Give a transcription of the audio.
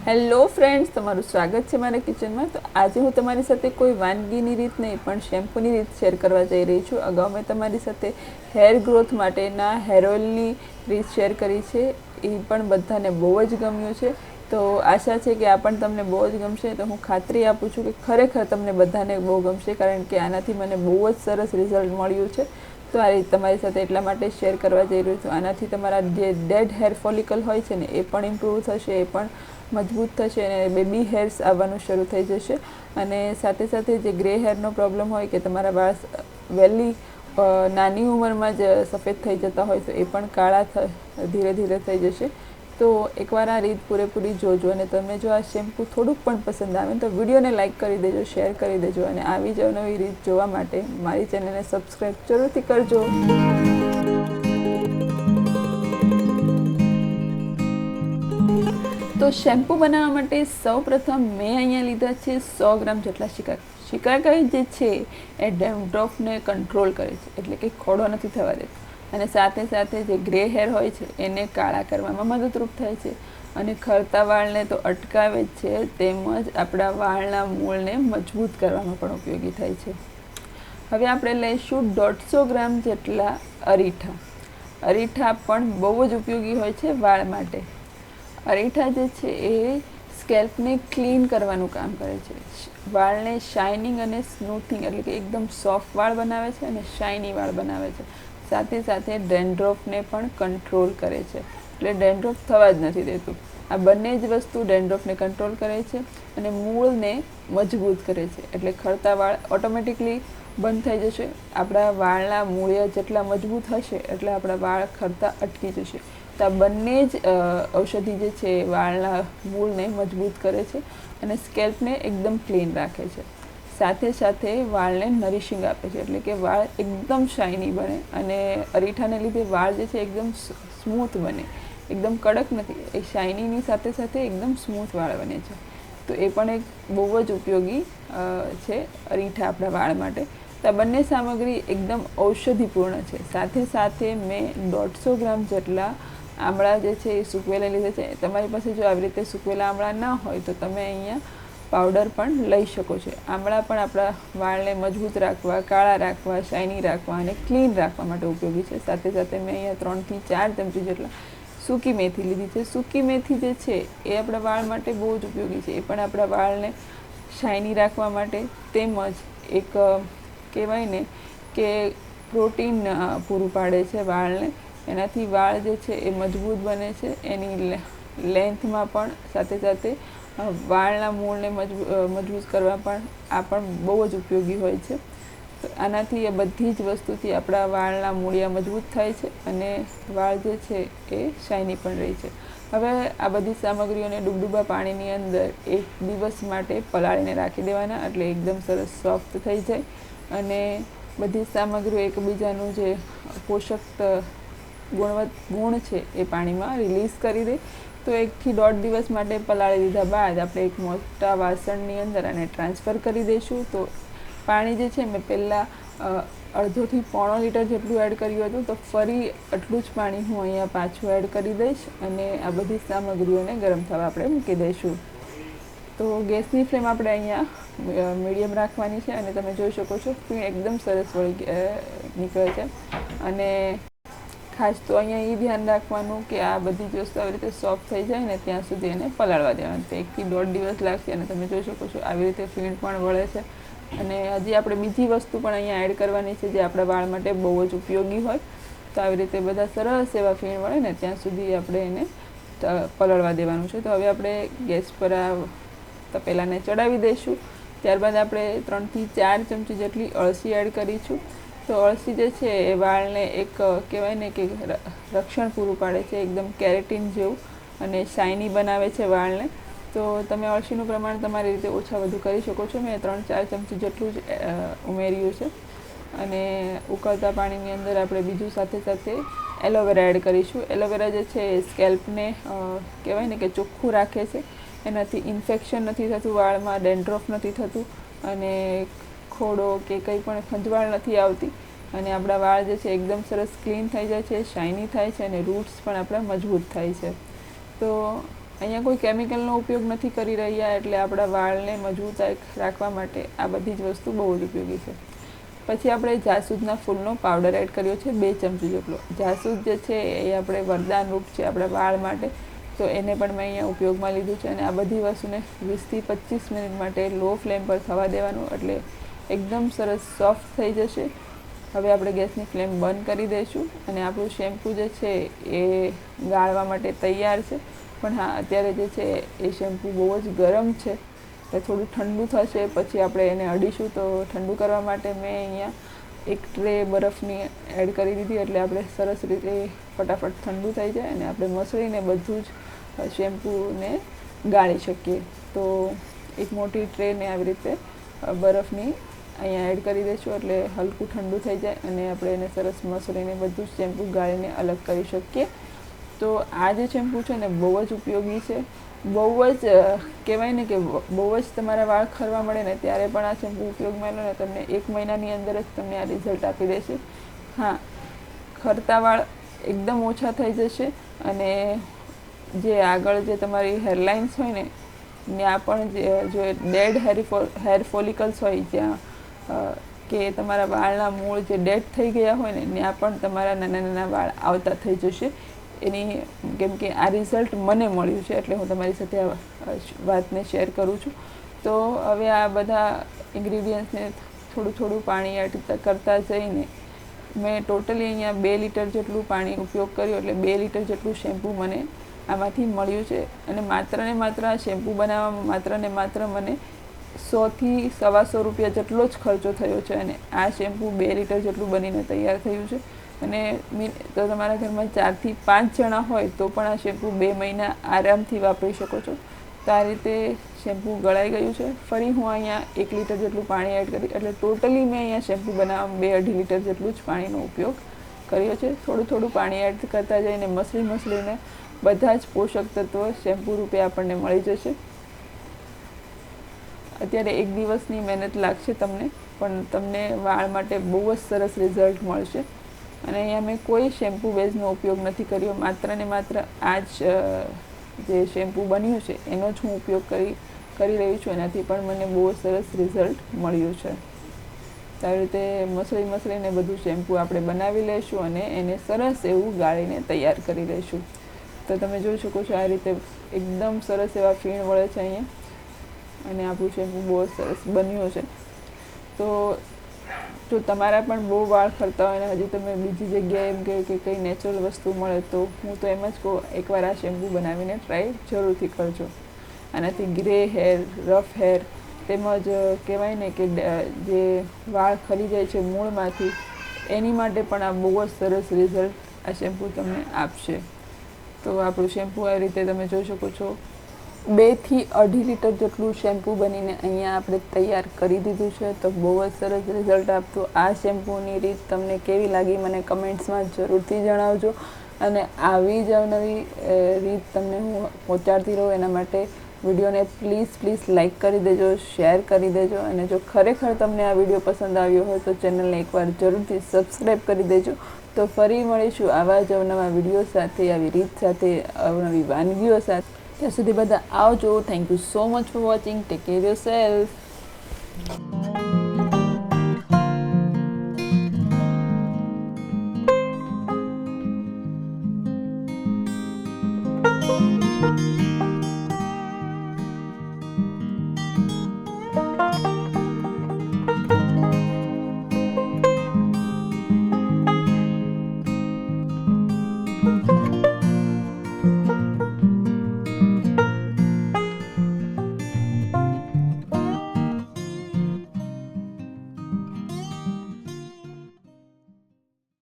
Hello friends, તમારું સ્વાગત છે મારા કિચનમાં. તો આજે હું તમારી સાથે કોઈ વાનગીની રીત નહીં પણ શેમ્પૂની રીત શેર કરવા જઈ રહી છું. અગાઉ મેં તમારી સાથે હેર ગ્રોથ માટેના હેર ઓઇલની રીત શેર કરી છે. એ પણ બધાને બહુ જ ગમ્યું છે. તો આશા છે કે આ પણ તમને બહુ જ ગમશે. તો હું ખાતરી આપું છું કે ખરેખર તમને બધાને બહુ ગમશે, કારણ કે આનાથી મને બહુ જ સરસ રિઝલ્ટ મળ્યું છે. તો આ રીત તમારી સાથે એટલા માટે શેર કરવા જઈ રહ્યું છું. આનાથી તમારા જે ડેડ હેર ફોલિકલ હોય છે ને, એ પણ ઇમ્પ્રૂવ થશે, એ પણ મજબૂત થશે અને બેબી હેર્સ આવવાનું શરૂ થઈ જશે. અને સાથે સાથે જે ગ્રે હેરનો પ્રોબ્લેમ હોય કે તમારા વાળ વહેલી નાની ઉંમરમાં જ સફેદ થઈ જતા હોય, તો એ પણ કાળા ધીરે ધીરે થઈ જશે. તો એકવાર આ રીત પૂરેપૂરી જોજો. અને તમે જો આ શેમ્પૂ થોડુંક પણ પસંદ આવે તો વિડીયોને લાઇક કરી દેજો, શેર કરી દેજો. અને આવી જ નવી રીત જોવા માટે મારી ચેનલને સબસ્ક્રાઈબ જરૂરથી કરજો. તો શેમ્પૂ બનાવવા માટે સૌપ્રથમ મેં અહીંયા લીધા છે 100 ગ્રામ જેટલા શિકાકાઈ જે છે એ ડેન્ડ્રફને કંટ્રોલ કરે છે, એટલે કે ખોડો નથી થવા દેતો. અને સાથે સાથે જે ગ્રે હેર હોય છે એને કાળા કરવામાં મદદરૂપ થાય છે. અને ખરતા વાળને તો અટકાવે જ છે, તેમજ આપણા વાળના મૂળને મજબૂત કરવામાં પણ ઉપયોગી થાય છે. હવે આપણે લઈશું 150 ગ્રામ જેટલા અરીઠા. અરીઠા પણ બહુ જ ઉપયોગી હોય છે વાળ માટે. અરીઠા જે છે એ સ્કેલ્પને ક્લીન કરવાનું કામ કરે છે. વાળને શાઇનિંગ અને સ્મૂથિંગ, એટલે કે એકદમ સોફ્ટ વાળ બનાવે છે અને શાઇની વાળ બનાવે છે. સાથે સાથે ડેન્ડ્રફને પણ કંટ્રોલ કરે છે, એટલે ડેન્ડ્રફ થવા જ નથી દેતું. આ બંને જ વસ્તુ ડેન્ડ્રફને કંટ્રોલ કરે છે અને મૂળને મજબૂત કરે છે. એટલે ખરતા વાળ ઓટોમેટિકલી બંધ થઈ જશે. આપણા વાળના મૂળિયા જેટલા મજબૂત હશે એટલે આપણા વાળ ખરતા અટકી જશે. તો આ બંને જ ઔષધિ જે છે વાળના મૂળને મજબૂત કરે છે અને સ્કેલ્પને એકદમ ક્લીન રાખે છે. સાથે સાથે વાળને નરિશિંગ આપે છે, એટલે કે વાળ એકદમ શાઇની બને. અને અરીઠાને લીધે વાળ જે છે એકદમ સ્મૂથ બને, એકદમ કડક નથી. એ શાઇનીની સાથે સાથે એકદમ સ્મૂથ વાળ બને છે. તો એ પણ એક બહુ જ ઉપયોગી છે અરીઠા આપણા વાળ માટે. તો આ બંને સામગ્રી એકદમ ઔષધિપૂર્ણ છે. સાથે સાથે મેં 150 ગ્રામ જેટલા આમળા જે છે એ સૂકવેલા લીધા છે. તમારી પાસે જો આવી રીતે સૂકવેલા આમળા ના હોય તો તમે અહીંયા પાવડર પણ લઈ શકો છો. આમળા પણ આપણા વાળને મજબૂત રાખવા, કાળા રાખવા, શાઇની રાખવા અને ક્લીન રાખવા માટે ઉપયોગી છે. સાથે સાથે મેં અહીંયા 3 થી 4 ચમચી જેટલા સૂકી મેથી લીધી છે. સૂકી મેથી જે છે એ આપણા વાળ માટે બહુ જ ઉપયોગી છે. એ પણ આપણા વાળને શાઇની રાખવા માટે, તેમજ એક કહેવાય ને કે પ્રોટીન પૂરું પાડે છે વાળને. એનાથી વાળ જે છે એ મજબૂત બને છે, એની લેન્થમાં પણ. સાથે સાથે વાળના મૂળને મજબૂત કરવા પણ આ પણ બહુ જ ઉપયોગી હોય છે. તો આનાથી એ બધી જ વસ્તુથી આપણા વાળના મૂળિયા મજબૂત થાય છે અને વાળ જે છે એ શાઇની પણ રહે છે. હવે આ બધી સામગ્રીઓને ડૂબડૂબા પાણીની અંદર 1 દિવસ માટે પલાળીને રાખી દેવાના, એટલે એકદમ સરસ સોફ્ટ થઈ જાય અને બધી સામગ્રીઓ એકબીજાનું જે પોષક ગુણ છે એ પાણીમાં રિલીઝ કરી દે. તો 1 થી 1.5 દિવસ માટે પલાળી દીધા બાદ આપણે એક મોટા વાસણની અંદર આને ટ્રાન્સફર કરી દઈશું. તો પાણી જે છે મેં પહેલાં 1.5 થી 1.5 લીટર જેટલું એડ કર્યું હતું, તો ફરી એટલું જ પાણી હું અહીંયા પાછું એડ કરી દઈશ અને આ બધી સામગ્રીઓને ગરમ થવા આપણે મૂકી દઈશું. તો ગેસની ફ્લેમ આપણે અહીંયા મીડિયમ રાખવાની છે અને તમે જોઈ શકો છો ફીણ એકદમ સરસ નીકળે છે. અને ખાસ તો અહીંયા એ ધ્યાન રાખવાનું કે આ બધી જ વસ્તુ આવી રીતે સોફ્ટ થઈ જાય ને ત્યાં સુધી એને પલાળવા દેવાનું. તો 1 થી 1.5 દિવસ લાગશે અને તમે જોઈ શકો છો આવી રીતે ફીણ પણ વળે છે. અને હજી આપણે બીજી વસ્તુ પણ અહીંયા એડ કરવાની છે જે આપણા વાળ માટે બહુ જ ઉપયોગી હોય. તો આવી રીતે બધા સરસ એવા ફીણ વળે ને ત્યાં સુધી આપણે એને પલાળવા દેવાનું છે. તો હવે આપણે ગેસ પર આ તપેલાને ચડાવી દઈશું. ત્યારબાદ આપણે 3 થી 4 ચમચી જેટલી અળસી એડ કરીશું. તો અળસી જે છે એ વાળને એક કહેવાય ને કે રક્ષણ પૂરું પાડે છે, એકદમ કેરેટીન જેવું, અને શાઇની બનાવે છે વાળને. તો તમે અળસીનું પ્રમાણ તમારી રીતે ઓછા વધુ કરી શકો છો. મેં 3-4 ચમચી જેટલું જ ઉમેર્યું છે. અને ઉકળતા પાણીની અંદર આપણે બીજું સાથે સાથે એલોવેરા એડ કરીશું. એલોવેરા જે છે એ સ્કેલ્પને કહેવાય ને કે ચોખ્ખું રાખે છે. એનાથી ઇન્ફેક્શન નથી થતું વાળમાં, ડેન્ડ્રફ નથી થતું અને ખોડો કે કંઈ પણ ખંજવાળ નથી આવતી. અને આપણા વાળ જે છે એકદમ સરસ ક્લીન થઈ જાય છે, શાઇની થાય છે અને રૂટ્સ પણ આપણા મજબૂત થાય છે. તો અહીંયા કોઈ કેમિકલનો ઉપયોગ નથી કરી રહ્યા, એટલે આપણા વાળને મજબૂત રાખવા માટે આ બધી જ વસ્તુ બહુ જ ઉપયોગી છે. પછી આપણે જાસૂદના ફૂલનો પાવડર એડ કર્યો છે 2 ચમચી જેટલો. જાસૂદ જે છે એ આપણે વરદાન રૂપ છે આપણા વાળ માટે, તો એને પણ મેં અહીંયા ઉપયોગમાં લીધું છે. અને આ બધી વસ્તુને 20 થી 25 મિનિટ માટે લો ફ્લેમ પર થવા દેવાનું, એટલે એકદમ સરસ સોફ્ટ થઈ જશે. હવે આપણે ગેસની ફ્લેમ બંધ કરી દઈશું અને આપણું શેમ્પૂ જે છે એ ગાળવા માટે તૈયાર છે. પણ હા, અત્યારે જે છે એ શેમ્પૂ બહુ જ ગરમ છે, એટલે થોડું ઠંડુ થશે પછી આપણે એને અડીશું. તો ઠંડુ કરવા માટે મેં અહીંયા એક ટ્રે બરફની એડ કરી દીધી, એટલે આપણે સરસ રીતે ફટાફટ ઠંડુ થઈ જાય અને આપણે મસળીને બધું જ શેમ્પૂને ગાળી શકીએ. તો એક મોટી ટ્રેને આવી રીતે બરફની અહીંયા એડ કરી દઈશું, એટલે હલકું ઠંડુ થઈ જાય અને આપણે એને સરસ મસળીને બધું જ શેમ્પૂ ગાળીને અલગ કરી શકીએ. તો આ જે શેમ્પૂ છે ને બહુ જ ઉપયોગી છે, બહુ જ કહેવાય ને કે બહુ જ તમારા વાળ ખરવા મળે ને ત્યારે પણ આ શેમ્પૂ ઉપયોગમાં લો ને તમને 1 મહિનાની અંદર જ તમને આ રિઝલ્ટ આપી દેશે. હા, ખરતા વાળ એકદમ ઓછા થઈ જશે અને જે આગળ જે તમારી હેરલાઇન્સ હોય ને ત્યાં પણ જો ડેડ હેર ફોલિકલ્સ હોય, જ્યાં કે તમારા વાળના મૂળ જે ડેડ થઈ ગયા હોય ને ત્યાં પણ તમારા નાના નાના વાળ આવતા થઈ જશે. એની કેમ કે આ રિઝલ્ટ મને મળ્યું છે, એટલે હું તમારી સાથે આ વાતને શેર કરું છું. તો હવે આ બધા ઇન્ગ્રીડિયન્ટ્સને થોડું થોડું પાણી એડ કરતા જઈને મેં ટોટલી અહીંયા 2 લીટર જેટલું પાણી ઉપયોગ કર્યો, એટલે 2 લીટર જેટલું શેમ્પૂ મને આમાંથી મળ્યું છે. અને માત્ર ને માત્ર આ શેમ્પૂ બનાવવામાં માત્ર ને માત્ર મને 100 થી 125 રૂપિયા જેટલો જ ખર્ચો થયો છે. અને આ શેમ્પૂ 2 લીટર જેટલું બનીને તૈયાર થયું છે. અને તો તમારા ઘરમાં 4 થી 5 જણા હોય તો પણ આ શેમ્પૂ 2 મહિના આરામથી વાપરી શકો છો. તો આ રીતે શેમ્પૂ ગળાઈ ગયું છે. ફરી હું અહીંયા 1 લીટર જેટલું પાણી એડ કરી, એટલે ટોટલી મેં અહીંયા શેમ્પૂ બનાવવામાં 2-2.5 લીટર જેટલું જ પાણીનો ઉપયોગ કર્યો છે. થોડું થોડું પાણી એડ કરતા જઈને મસળીને બધા જ પોષક તત્વો શેમ્પૂ રૂપે આપણને મળી જશે. અત્યારે 1 દિવસની મહેનત લાગશે તમને, પણ તમને વાળ માટે બહુ જ સરસ રિઝલ્ટ મળશે. અને અહીંયા મેં કોઈ શેમ્પૂ બેઝનો ઉપયોગ નથી કર્યો, માત્ર ને માત્ર આ જ જે શેમ્પૂ બન્યું છે એનો જ હું ઉપયોગ કરી રહી છું. એનાથી પણ મને બહુ સરસ રિઝલ્ટ મળ્યું છે. તો આવી રીતે મસળીને બધું શેમ્પૂ આપણે બનાવી લઈશું અને એને સરસ એવું ગાળીને તૈયાર કરી લઈશું. તો તમે જોઈ શકો છો આ રીતે એકદમ સરસ એવા ફીણ વળે છે અહીંયા, અને આપણું શેમ્પૂ બહુ સરસ બન્યું છે. તો જો તમારા પણ બહુ વાળ ખરતા હોય ને હજી તમે બીજી જગ્યાએ એમ કે કંઈ નેચરલ વસ્તુ મળે તો હું તો એમ જ કહું, એકવાર આ શેમ્પૂ બનાવીને ટ્રાય જરૂરથી કરજો. આનાથી ગ્રે હેર, રફ હેર, તેમજ કહેવાય ને કે જે વાળ ખરી જાય છે મૂળમાંથી, એની માટે પણ આ બહુ જ સરસ રિઝલ્ટ આ શેમ્પૂ તમને આપશે. તો આપણું શેમ્પૂ આવી રીતે તમે જોઈ શકો છો 2 થી 2.5 લીટર જેટલું શેમ્પૂ બનીને અહીંયા આપણે તૈયાર કરી દીધું છે. તો બહુ જ સરસ રિઝલ્ટ આપતું આ શેમ્પૂની રીત તમને કેવી લાગી મને કમેન્ટ્સમાં જરૂરથી જણાવજો. અને આવી જ અવનવી રીત તમને હું પહોંચાડતી રહું એના માટે વિડીયોને પ્લીઝ લાઇક કરી દેજો, શેર કરી દેજો. અને જો ખરેખર તમને આ વિડીયો પસંદ આવ્યો હોય તો ચેનલને એકવાર જરૂરથી સબસ્ક્રાઈબ કરી દેજો. તો ફરી મળીશું આવા જ અવનવા વિડીયો સાથે, આવી રીત સાથે, અવનવી વાનગીઓ સાથે. ત્યાં સુધી બધા આવજો. Thank you so much for watching. Take care yourself.